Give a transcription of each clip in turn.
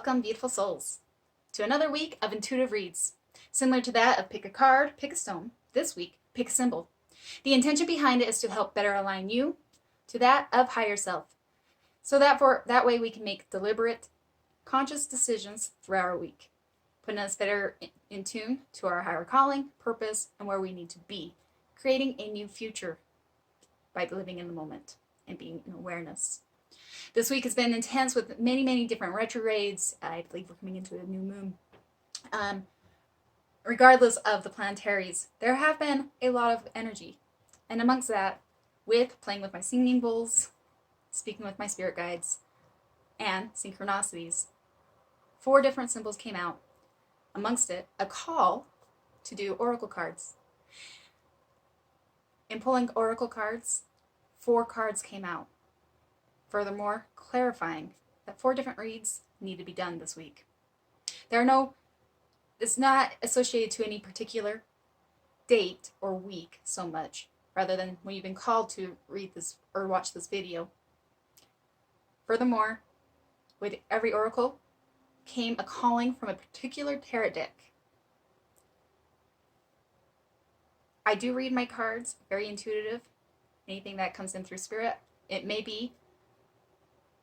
Welcome, beautiful souls, to another week of intuitive reads. Similar to that of pick a card, pick a stone, this week, pick a symbol. The intention behind it is to help better align you to that of higher self, so that way we can make deliberate, conscious decisions throughout our week, putting us better in tune to our higher calling, purpose, and where we need to be, creating a new future by living in the moment and being in awareness. This week has been intense with many different retrogrades. I believe we're coming into a new moon. Regardless of the planetaries, there have been a lot of energy. And amongst that, with playing with my singing bowls, speaking with my spirit guides, and synchronicities, 4 different symbols came out. Amongst it, a call to do oracle cards. In pulling oracle cards, 4 cards came out. Furthermore, clarifying that 4 different reads need to be done this week. It's not associated to any particular date or week so much, rather than when you've been called to read this or watch this video. Furthermore, with every oracle came a calling from a particular tarot deck. I do read my cards, very intuitive. Anything that comes in through spirit, it may be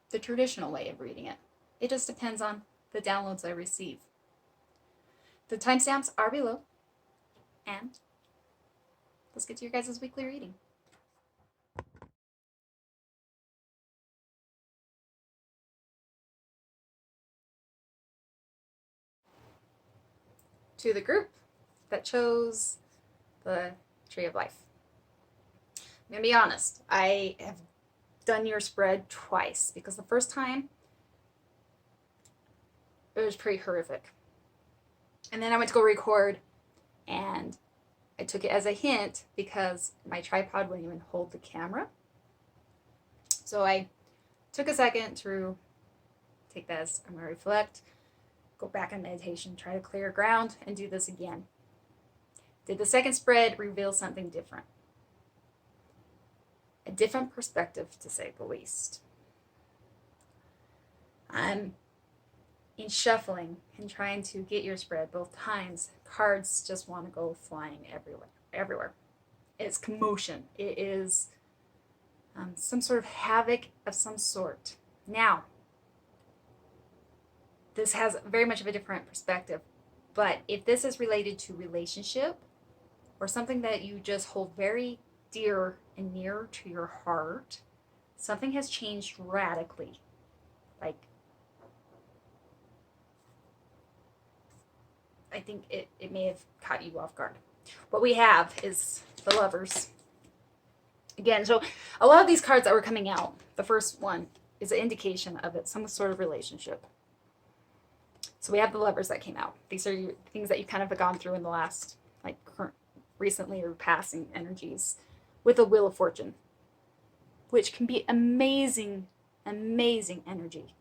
the traditional way of reading it. It just depends on the downloads I receive. The timestamps are below, and let's get to your guys' weekly reading. To the group that chose the Tree of Life. I'm going to be honest, I have done your spread twice because the first time it was pretty horrific. And then I went to go record and I took it as a hint because my tripod wouldn't even hold the camera. So I took a second to take that as I'm going to reflect, go back in meditation, try to clear ground, and do this again. Did the second spread reveal something different? A different perspective, to say the least. I'm in shuffling and trying to get your spread both times. Cards just want to go flying everywhere. It's commotion. It is some sort of havoc of some sort. Now, this has very much of a different perspective, but if this is related to relationship or something that you just hold very dear and near to your heart, something has changed radically. Like, I think it may have caught you off guard. What we have is the Lovers. Again, so a lot of these cards that were coming out, the first one is an indication of it, some sort of relationship. So we have the Lovers that came out. These are things that you kind of gone through in the last, like, recently or passing energies, with a Wheel of Fortune, which can be amazing energy.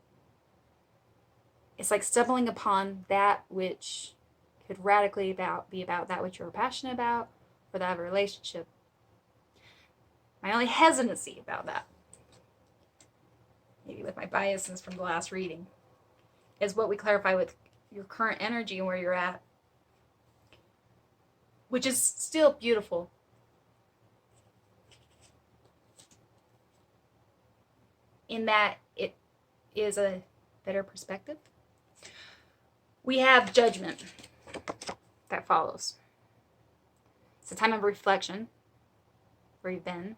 It's like stumbling upon that which could radically be about that which you're passionate about, or that of a relationship. My only hesitancy about that, maybe with my biases from the last reading, is what we clarify with your current energy and where you're at, which is still beautiful. In that it is a better perspective. We have Judgment that follows. It's a time of reflection, where you've been,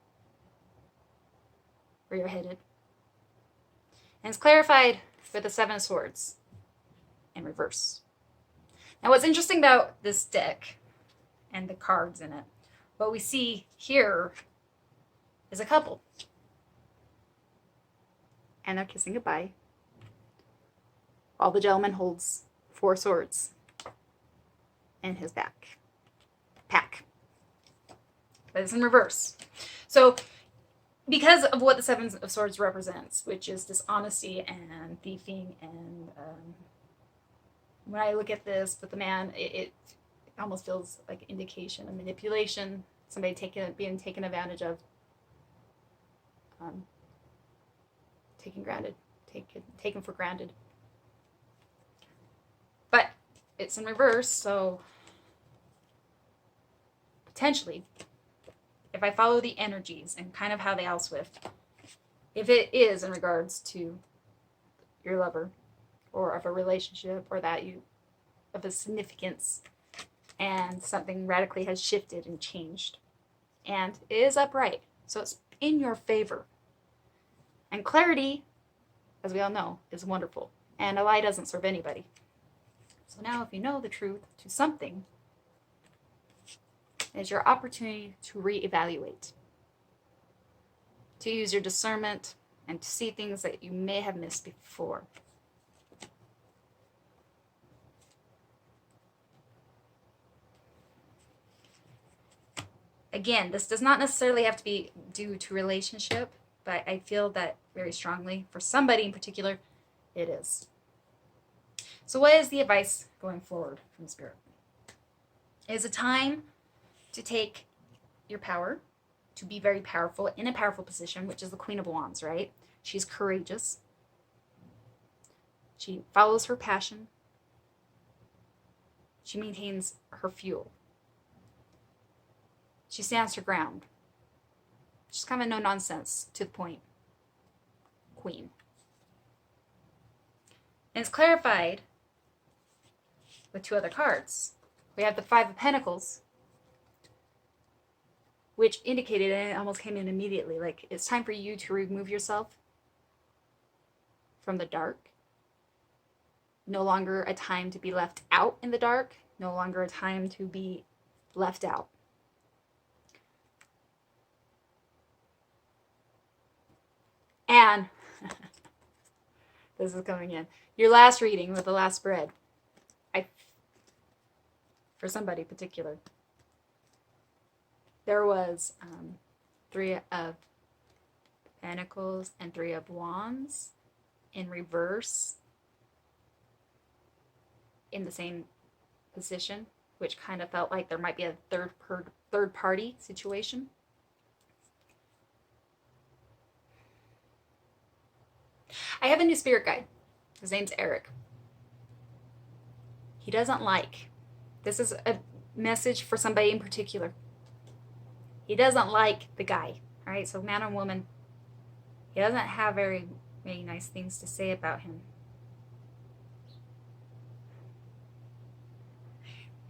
where you're headed. And it's clarified with the 7 of Swords in reverse. Now, what's interesting about this deck and the cards in it, what we see here is a couple. And they're kissing goodbye, while the gentleman holds 4 swords in his pack. But it's in reverse. So, because of what the 7 of Swords represents, which is dishonesty and thieving, and when I look at this with the man, it almost feels like indication of manipulation, somebody being taken advantage of, taken for granted. it's in reverse, so potentially, if I follow the energies and kind of how they all swift, if it is in regards to your lover or of a relationship or that you of a significance and something radically has shifted and changed and it is upright, so it's in your favor. And clarity, as we all know, is wonderful, and a lie doesn't serve anybody. So now if you know the truth to something, it's your opportunity to reevaluate, to use your discernment and to see things that you may have missed before. Again, this does not necessarily have to be due to relationship, but I feel that very strongly for somebody in particular, it is. So what is the advice going forward from Spirit? It is a time to take your power, to be very powerful, in a powerful position, which is the Queen of Wands, right? She's courageous. She follows her passion. She maintains her fuel. She stands her ground. She's kind of a no-nonsense, to the point queen. And it's clarified with two other cards. We have the Five of Pentacles, which indicated, and it almost came in immediately, like it's time for you to remove yourself from the dark. No longer a time to be left out in the dark. No longer a time to be left out. And this is coming in. Your last reading with the last spread. For somebody particular, there was Three of Pentacles and Three of Wands in reverse in the same position, which kind of felt like there might be a third party situation. I have a new spirit guide. His name's Eric. He doesn't like, this is a message for somebody in particular. He doesn't like the guy, all right? So man and woman, he doesn't have very many nice things to say about him.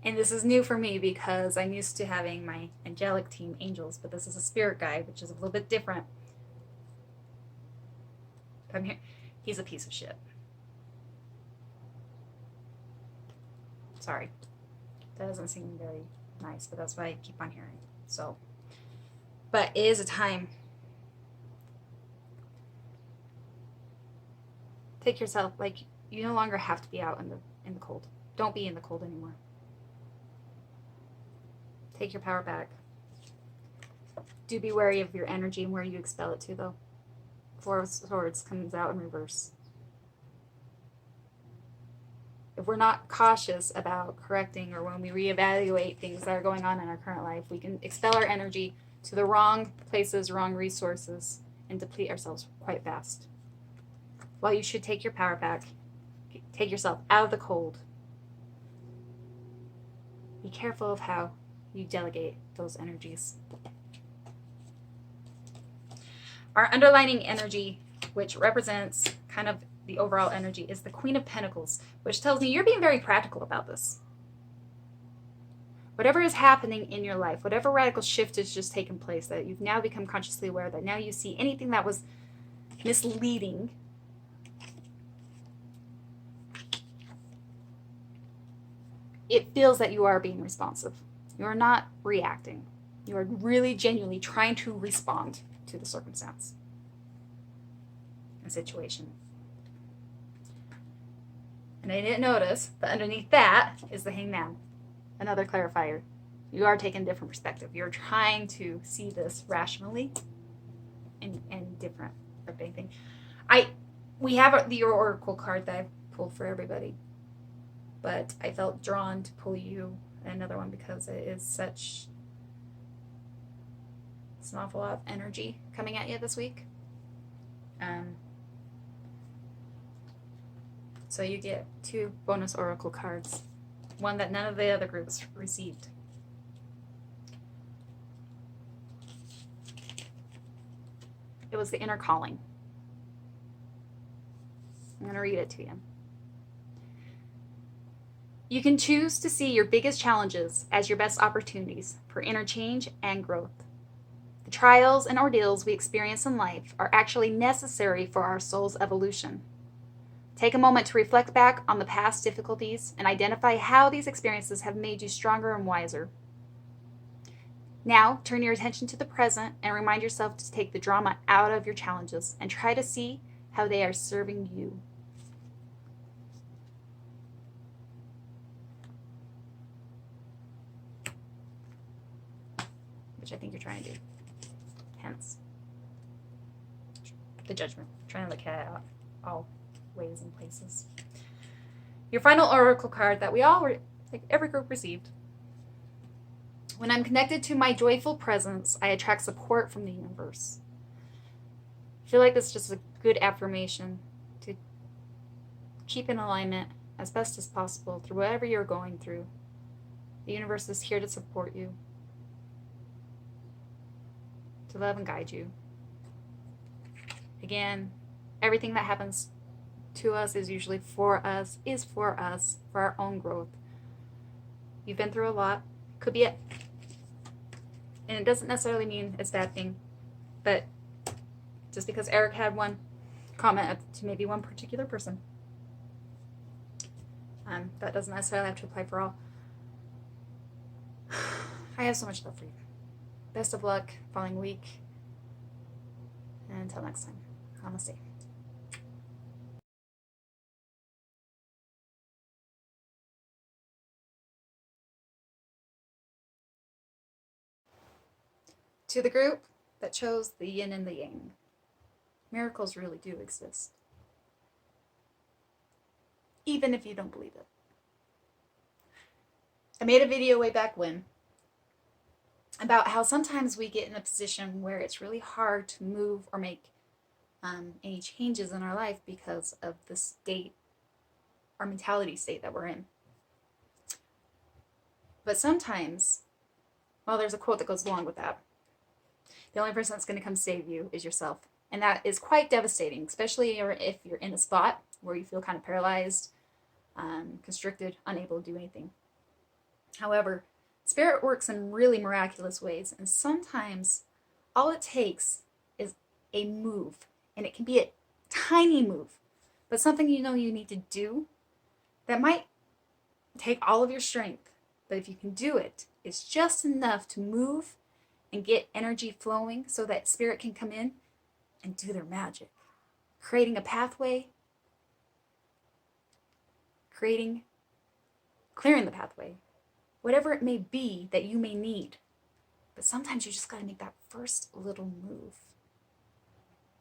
And this is new for me because I'm used to having my angelic team, angels, but this is a spirit guide, which is a little bit different. Come here. He's a piece of shit. Sorry. That doesn't seem very nice, but that's what I keep on hearing. So, but it is a time. Take yourself, like, you no longer have to be out in the cold. Don't be in the cold anymore. Take your power back. Do be wary of your energy and where you expel it to, though. Four of Swords comes out in reverse. If we're not cautious about correcting, or when we reevaluate things that are going on in our current life, we can expel our energy to the wrong places, wrong resources, and deplete ourselves quite fast. While you should take your power back, take yourself out of the cold. Be careful of how you delegate those energies. Our underlining energy, which represents kind of the overall energy, is the Queen of Pentacles, which tells me you're being very practical about this. Whatever is happening in your life, whatever radical shift has just taken place, that you've now become consciously aware that now you see anything that was misleading, it feels that you are being responsive. You are not reacting. You are really genuinely trying to respond to the circumstance and situation. And I didn't notice, but underneath that is the Hangman, another clarifier. You are taking a different perspective. You're trying to see this rationally and different from anything. We have the Oracle card that I've pulled for everybody, but I felt drawn to pull you another one because it is such... It's an awful lot of energy coming at you this week. So you get 2 bonus oracle cards. one that none of the other groups received. It was the inner calling. I'm going to read it to you. You can choose to see your biggest challenges as your best opportunities for inner change and growth. The trials and ordeals we experience in life are actually necessary for our soul's evolution. Take a moment to reflect back on the past difficulties and identify how these experiences have made you stronger and wiser. Now, turn your attention to the present and remind yourself to take the drama out of your challenges and try to see how they are serving you. Which I think you're trying to do. Hence, the judgment. Trying to look at it all ways and places. Your final oracle card that we all, like every group, received. When I'm connected to my joyful presence, I attract support from the universe. I feel like this is just a good affirmation to keep in alignment as best as possible through whatever you're going through. The universe is here to support you, to love and guide you. Again, everything that happens to us is usually for us, for our own growth. You've been through a lot. Could be it. And it doesn't necessarily mean it's a bad thing. But just because Eric had one comment to maybe one particular person, that doesn't necessarily have to apply for all. I have so much love for you. Best of luck following week. And until next time, namaste. To the group that chose the yin and the yang, miracles really do exist. Even if you don't believe it. I made a video way back when about how sometimes we get in a position where it's really hard to move or make any changes in our life because of the state, our mentality state that we're in. But sometimes, well, there's a quote that goes along with that. The only person that's going to come save you is yourself. And that is quite devastating, especially if you're in a spot where you feel kind of paralyzed, constricted, unable to do anything. However, Spirit works in really miraculous ways, and sometimes all it takes is a move, and it can be a tiny move, but something you know you need to do that might take all of your strength, but if you can do it, it's just enough to move and get energy flowing so that Spirit can come in and do their magic, creating a pathway, clearing the pathway, whatever it may be that you may need. But sometimes you just got to make that first little move.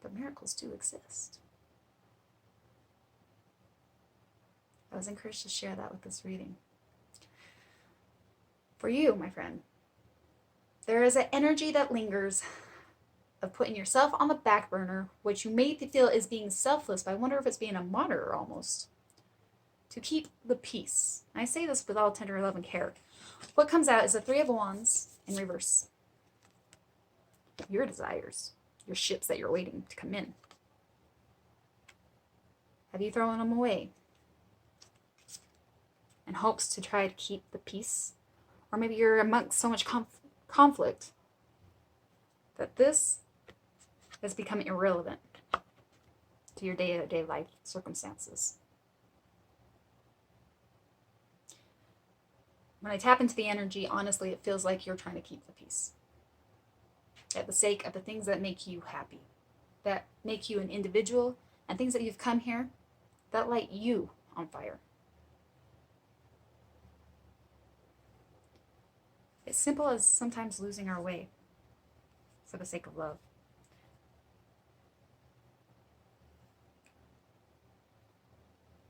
But miracles do exist. I was encouraged to share that with this reading. For you, my friend, there is an energy that lingers of putting yourself on the back burner, which you may feel is being selfless, but I wonder if it's being a martyr almost, to keep the peace. And I say this with all tender love and care. What comes out is the Three of Wands in reverse. Your desires, your ships that you're waiting to come in. Have you thrown them away in hopes to try to keep the peace? Or maybe you're amongst so much conflict that this has become irrelevant to your day-to-day life circumstances. When I tap into the energy, honestly, it feels like you're trying to keep the peace at the sake of the things that make you happy, that make you an individual, and things that you've come here that light you on fire. It's simple as sometimes losing our way for the sake of love.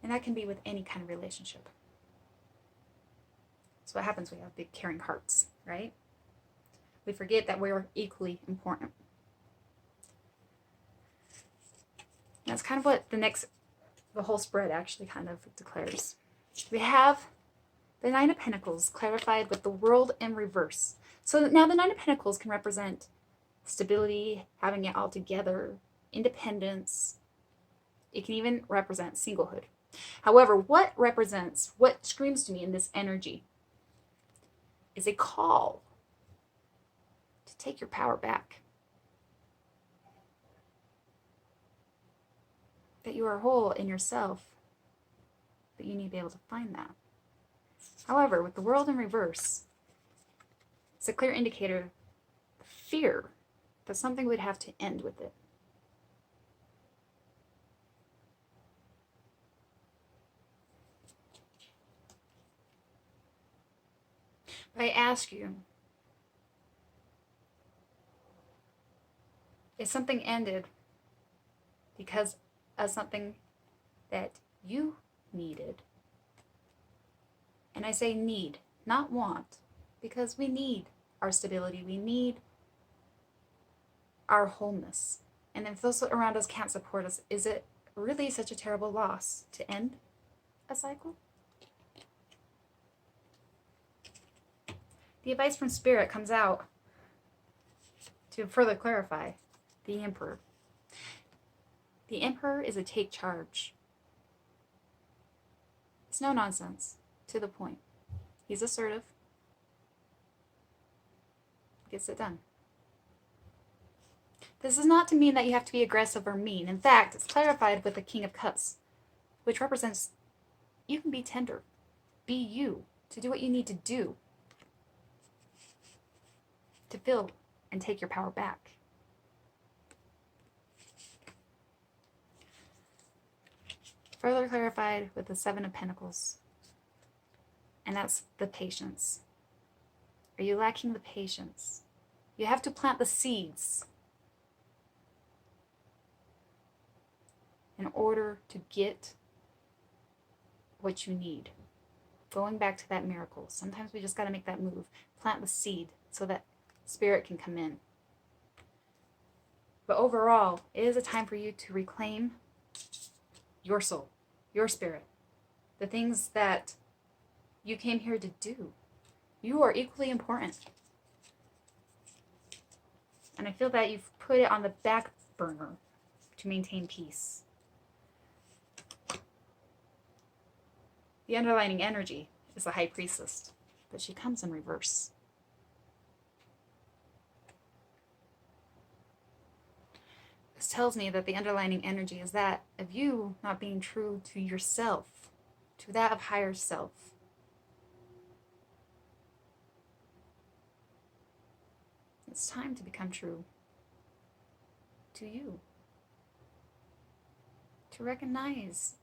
And that can be with any kind of relationship. So what happens? We have big caring hearts, right? We forget that we're equally important. And that's kind of what the whole spread actually kind of declares. We have The Nine of Pentacles clarified with the World in reverse. So now the Nine of Pentacles can represent stability, having it all together, independence. It can even represent singlehood. However, what screams to me in this energy is a call to take your power back. That you are whole in yourself, but you need to be able to find that. However, with the World in reverse, it's a clear indicator of fear that something would have to end with it. But I ask you, if something ended because of something that you needed, and I say need, not want, because we need our stability, we need our wholeness. And if those around us can't support us, is it really such a terrible loss to end a cycle? The advice from Spirit comes out to further clarify the Emperor. The Emperor is a take charge. It's no nonsense, to the point. He's assertive, gets it done. This is not to mean that you have to be aggressive or mean. In fact, it's clarified with the King of Cups, which represents you can be tender, be you, to do what you need to do to feel and take your power back. Further clarified with the Seven of Pentacles, and that's the patience. Are you lacking the patience? You have to plant the seeds in order to get what you need. Going back to that miracle, sometimes we just got to make that move, plant the seed so that Spirit can come in. But overall, it is a time for you to reclaim your soul, your spirit, the things that you came here to do. You are equally important. And I feel that you've put it on the back burner to maintain peace. The underlying energy is the High Priestess, but she comes in reverse. This tells me that the underlying energy is that of you not being true to yourself, to that of higher self. It's time to become true to you. To recognize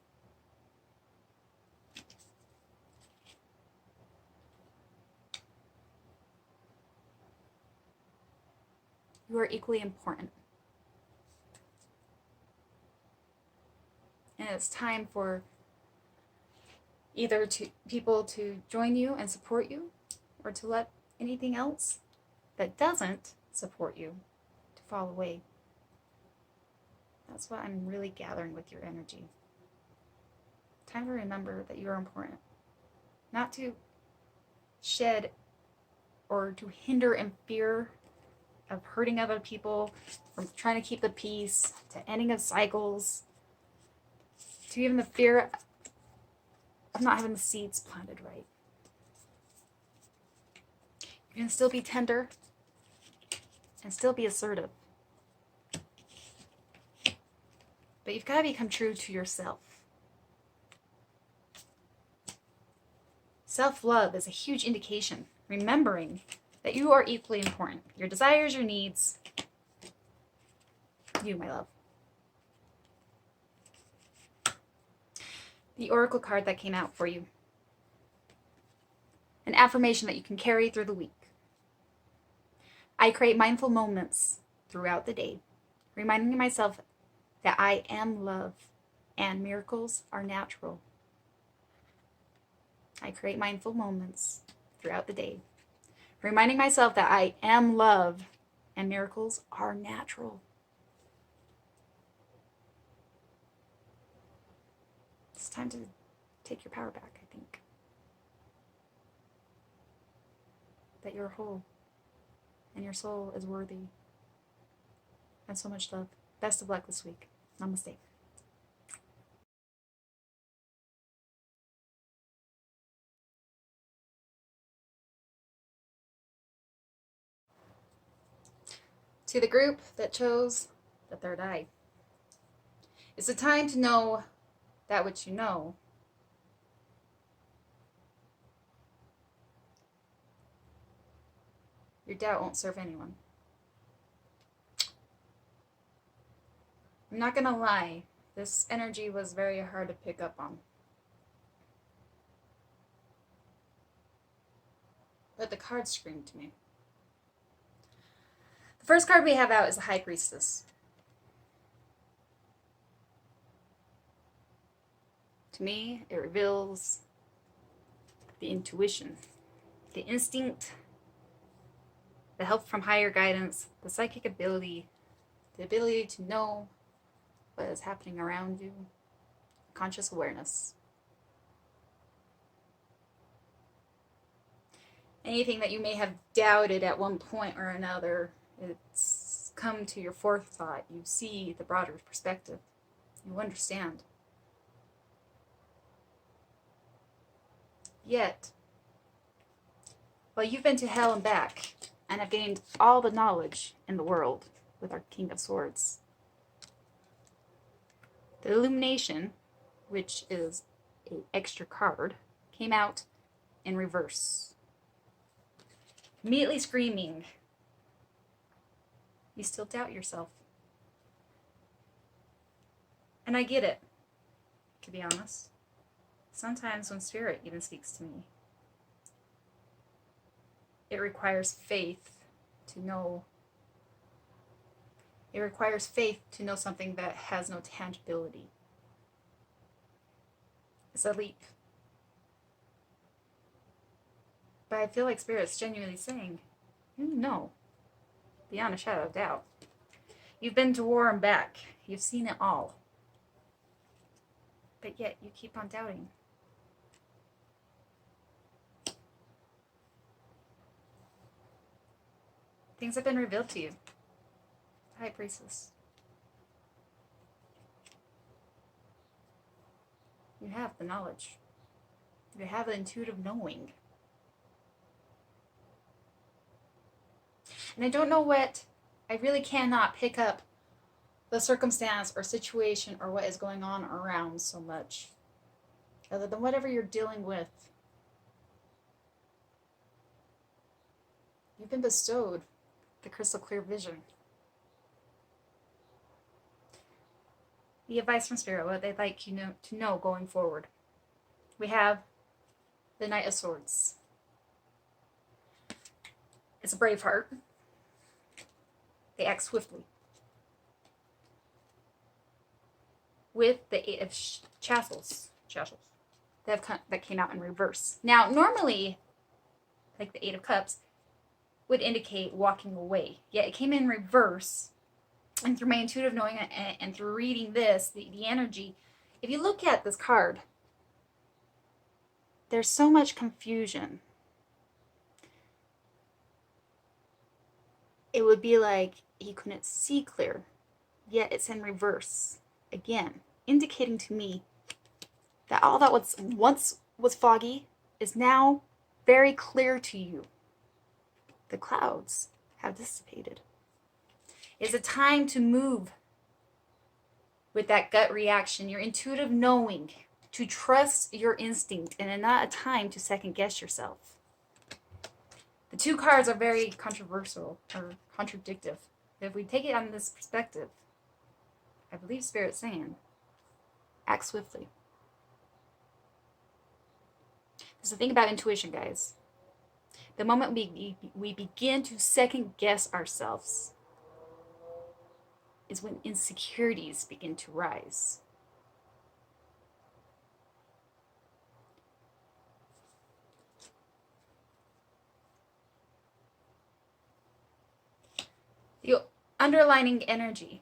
you are equally important. And it's time for either people to join you and support you, or to let anything else that doesn't support you to fall away. That's what I'm really gathering with your energy. Time to remember that you are important. Not to shed or to hinder in fear of hurting other people, from trying to keep the peace, to ending of cycles, to even the fear of not having the seeds planted right. You can still be tender and still be assertive. But you've got to become true to yourself. Self-love is a huge indication, remembering that you are equally important. Your desires, your needs, you, my love. The Oracle card that came out for you. An affirmation that you can carry through the week. I create mindful moments throughout the day, reminding myself that I am love and miracles are natural. I create mindful moments throughout the day, reminding myself that I am love and miracles are natural. It's time to take your power back, I think. that you're whole and your soul is worthy. And so much love. Best of luck this week. Namaste. To the group that chose the third eye, it's a time to know that which you know. Your doubt won't serve anyone. I'm not gonna lie, this energy was very hard to pick up on. But the cards screamed to me. The first card we have out is the High Priestess. To me, it reveals the intuition, the instinct, the help from higher guidance, the psychic ability, the ability to know what is happening around you, conscious awareness. Anything that you may have doubted at one point or another, it's come to your forethought. You see the broader perspective. You understand. Yet, while you've been to hell and back and have gained all the knowledge in the world with our King of Swords, the Illumination, which is an extra card, came out in reverse. Immediately screaming, you still doubt yourself. And I get it, to be honest. Sometimes when Spirit even speaks to me, it requires faith to know. It requires faith to know something that has no tangibility. It's a leap. But I feel like Spirit's genuinely saying, you know, beyond a shadow of doubt. You've been to war and back. You've seen it all. But yet you keep on doubting. Things have been revealed to you. High Priestess. You have the knowledge. You have the intuitive knowing. And I don't know what, I really cannot pick up the circumstance or situation or what is going on around so much. Other than whatever you're dealing with. You've been bestowed the crystal clear vision. The advice from Spirit, what they'd like you to know going forward. We have the Knight of Swords. It's a brave heart. They act swiftly. With the Eight of Chassels that came out in reverse. Now, normally, like the Eight of Cups, would indicate walking away. Yet it came in reverse. And through my intuitive knowing and through reading this, the energy, if you look at this card, there's so much confusion. It would be like he couldn't see clear, yet it's in reverse. Again, indicating to me that all that once was foggy is now very clear to you. The clouds have dissipated. It's a time to move with that gut reaction, your intuitive knowing, to trust your instinct, and not a time to second guess yourself. The two cards are very controversial or contradictive. If we take it on this perspective, I believe Spirit's saying, act swiftly. There's the thing about intuition, guys. The moment we begin to second guess ourselves is when insecurities begin to rise. The underlining energy.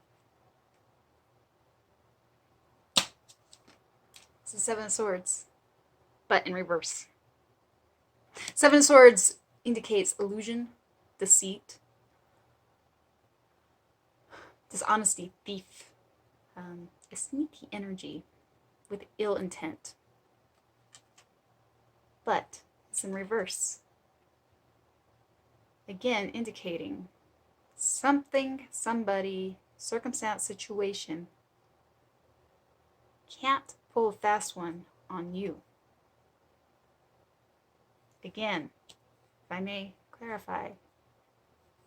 It's the Seven of Swords, but in reverse. Seven of Swords indicates illusion, deceit, dishonesty, thief, a sneaky energy with ill intent. But it's in reverse. Again, indicating something, somebody, circumstance, situation can't pull a fast one on you. Again, if I may clarify,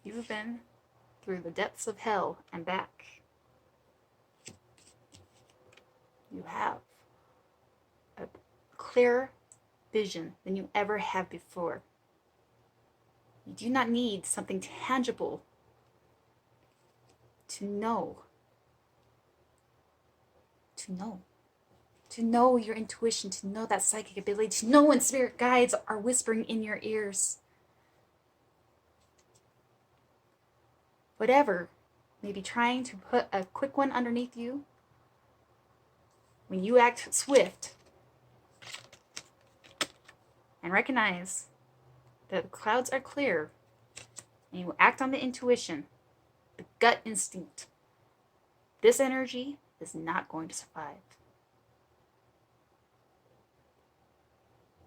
you've been through the depths of hell and back. You have a clearer vision than you ever have before. You do not need something tangible to know. To know your intuition, to know that psychic ability, to know when spirit guides are whispering in your ears. Whatever may be trying to put a quick one underneath you, when you act swift and recognize that the clouds are clear and you act on the intuition, the gut instinct, this energy is not going to survive.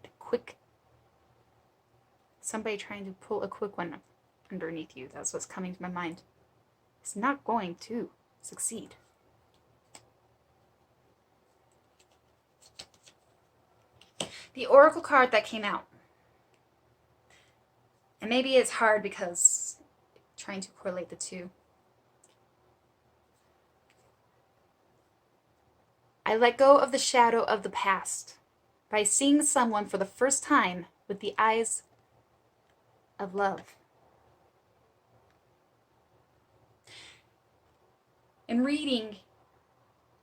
The quick, somebody trying to pull a quick one underneath you, that's what's coming to my mind. It's not going to succeed. The Oracle card that came out. And maybe it's hard because trying to correlate the two. I let go of the shadow of the past by seeing someone for the first time with the eyes of love. In reading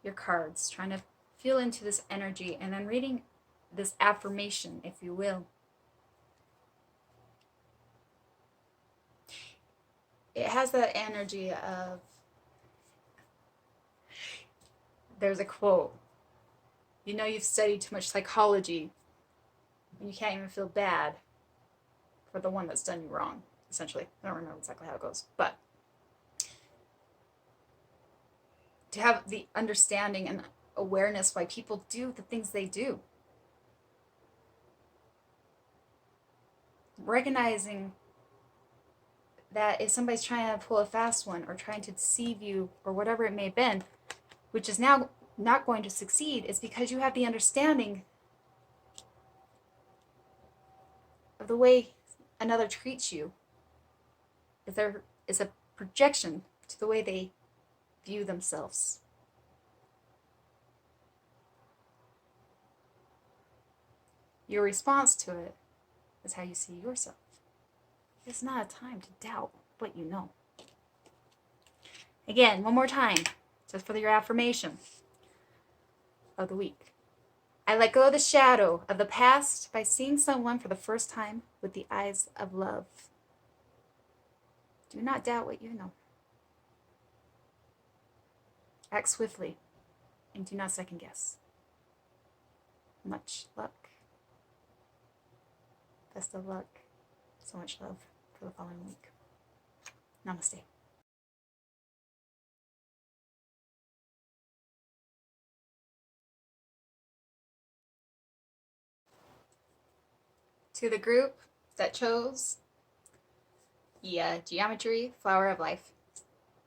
your cards, trying to feel into this energy, and then reading this affirmation, if you will, it has that energy of, there's a quote, you know you've studied too much psychology and you can't even feel bad for the one that's done you wrong, essentially. I don't remember exactly how it goes, but to have the understanding and awareness why people do the things they do. Recognizing that if somebody's trying to pull a fast one or trying to deceive you or whatever it may have been, which is now not going to succeed, is because you have the understanding of the way another treats you. There is a projection to the way they view themselves. Your response to it is how you see yourself. It's not a time to doubt what you know. Again, one more time, just for your affirmation of the week. I let go of the shadow of the past by seeing someone for the first time with the eyes of love. Do not doubt what you know. Act swiftly and do not second guess. Much luck. Best of luck. So much love for the following week. Namaste. To the group that chose the Geometry Flower of Life,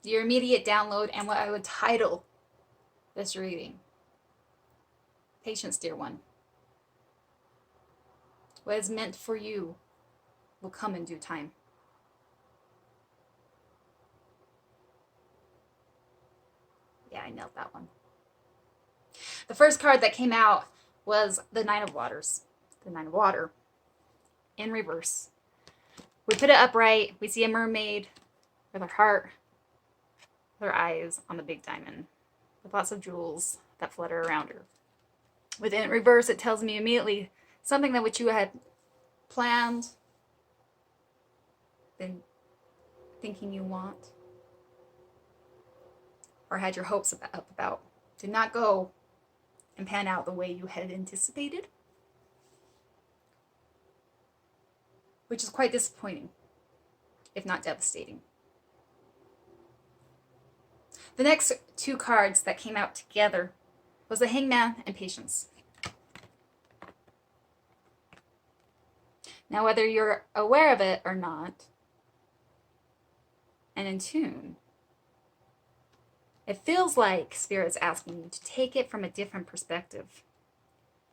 your immediate download and what I would title this reading. Patience, dear one. What is meant for you will come in due time. Yeah, I nailed that one. The first card that came out was the Nine of Waters. The Nine of Water. In reverse. We put it upright. We see a mermaid with her heart, with her eyes on the big diamond, with lots of jewels that flutter around her. Within reverse, it tells me immediately something that which you had planned, been thinking you want, or had your hopes up about, did not go and pan out the way you had anticipated. which is quite disappointing, if not devastating. The next two cards that came out together was the Hangman and Patience. Now, whether you're aware of it or not, and in tune, it feels like Spirit's asking you to take it from a different perspective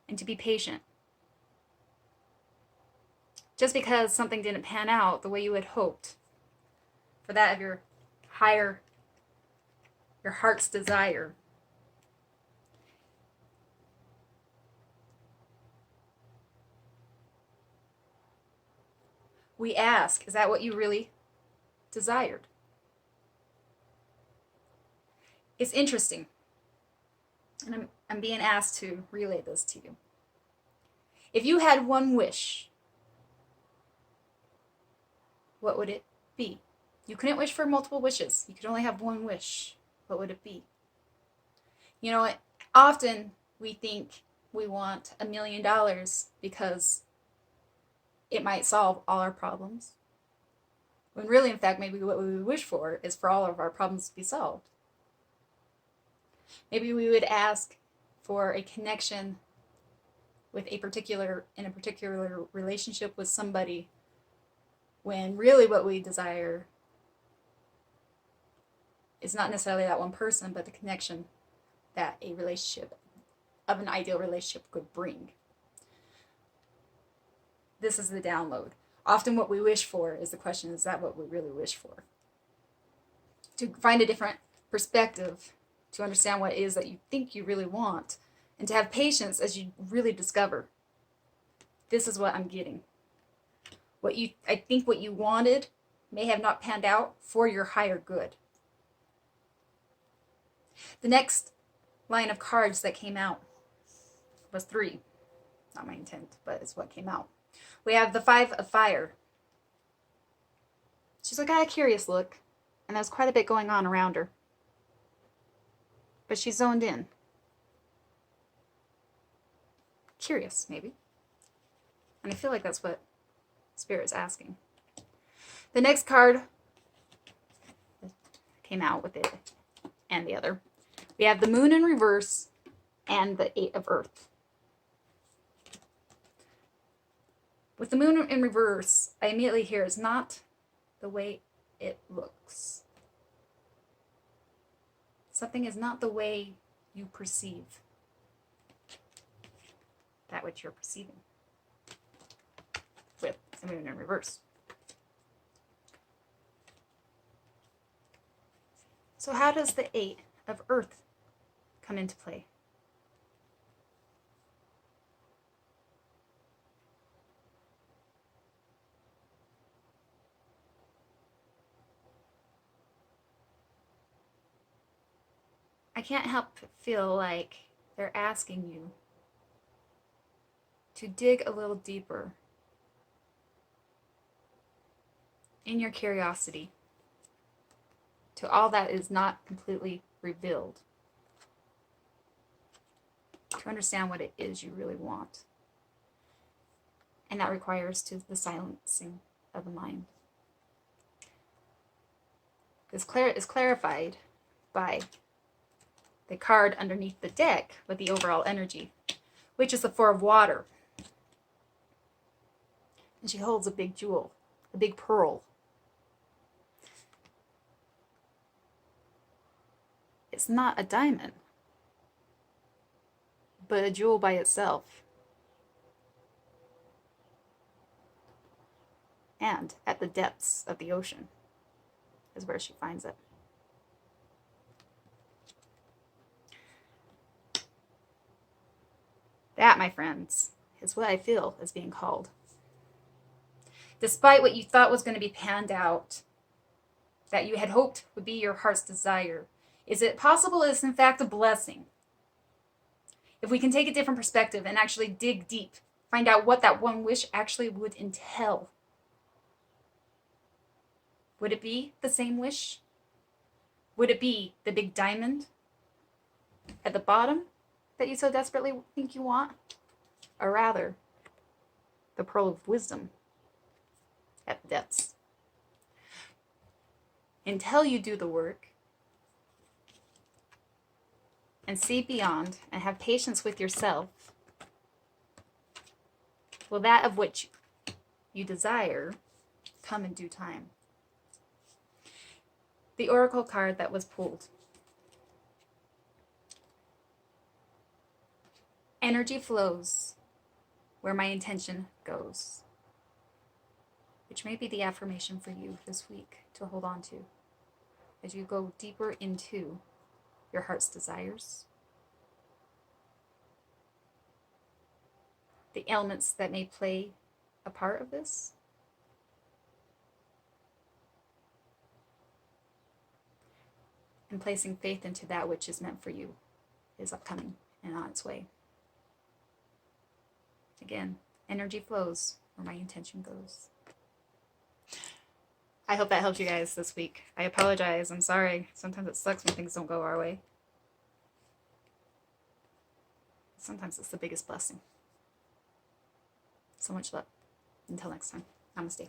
and to be patient. Just because something didn't pan out the way you had hoped, for that of your heart's desire, we ask, is that what you really desired? It's interesting, and I'm being asked to relay this to you. If you had one wish, what would it be? You couldn't wish for multiple wishes. You could only have one wish. What would it be? You know, often we think we want $1 million because it might solve all our problems. When really, in fact, maybe what we would wish for is for all of our problems to be solved. Maybe we would ask for a connection with in a particular relationship with somebody, when really what we desire is not necessarily that one person, but the connection that a relationship, of an ideal relationship, could bring. This is the download. Often what we wish for is the question, is that what we really wish for? To find a different perspective, to understand what it is that you think you really want, and to have patience as you really discover, this is what I'm getting. I think what you wanted may have not panned out for your higher good. The next line of cards that came out was 3. Not my intent, but it's what came out. We have the 5 of Fire. She's got a curious look, and there's quite a bit going on around her. But she's zoned in. Curious, maybe. And I feel like that's what Spirit's asking. The next card came out with it and the other. We have the Moon in reverse and the 8 of Earth. With the Moon in reverse, I immediately hear it's not the way it looks. Something is not the way you perceive that which you're perceiving with the Moon in reverse. So how does the 8 of Earth come into play? I can't help feel like they're asking you to dig a little deeper in your curiosity to all that is not completely revealed, to understand what it is you really want. And that requires the silencing of the mind. This is clarified by the card underneath the deck with the overall energy, which is the 4 of Water. And she holds a big jewel, a big pearl. It's not a diamond, but a jewel by itself. And at the depths of the ocean is where she finds it. That, my friends, is what I feel is being called. Despite what you thought was going to be panned out, that you had hoped would be your heart's desire, is it possible it's in fact a blessing? If we can take a different perspective and actually dig deep, find out what that one wish actually would entail. Would it be the same wish? Would it be the big diamond at the bottom that you so desperately think you want? Or rather, the pearl of wisdom at the depths. Until you do the work and see beyond and have patience with yourself, will that of which you desire come in due time. The oracle card that was pulled. Energy flows where my intention goes. Which may be the affirmation for you this week to hold on to as you go deeper into your heart's desires, the elements that may play a part of this, and placing faith into that which is meant for you is upcoming and on its way. Again, energy flows where my intention goes. I hope that helped you guys this week. I apologize. I'm sorry. Sometimes it sucks when things don't go our way. Sometimes it's the biggest blessing. So much love. Until next time. Namaste.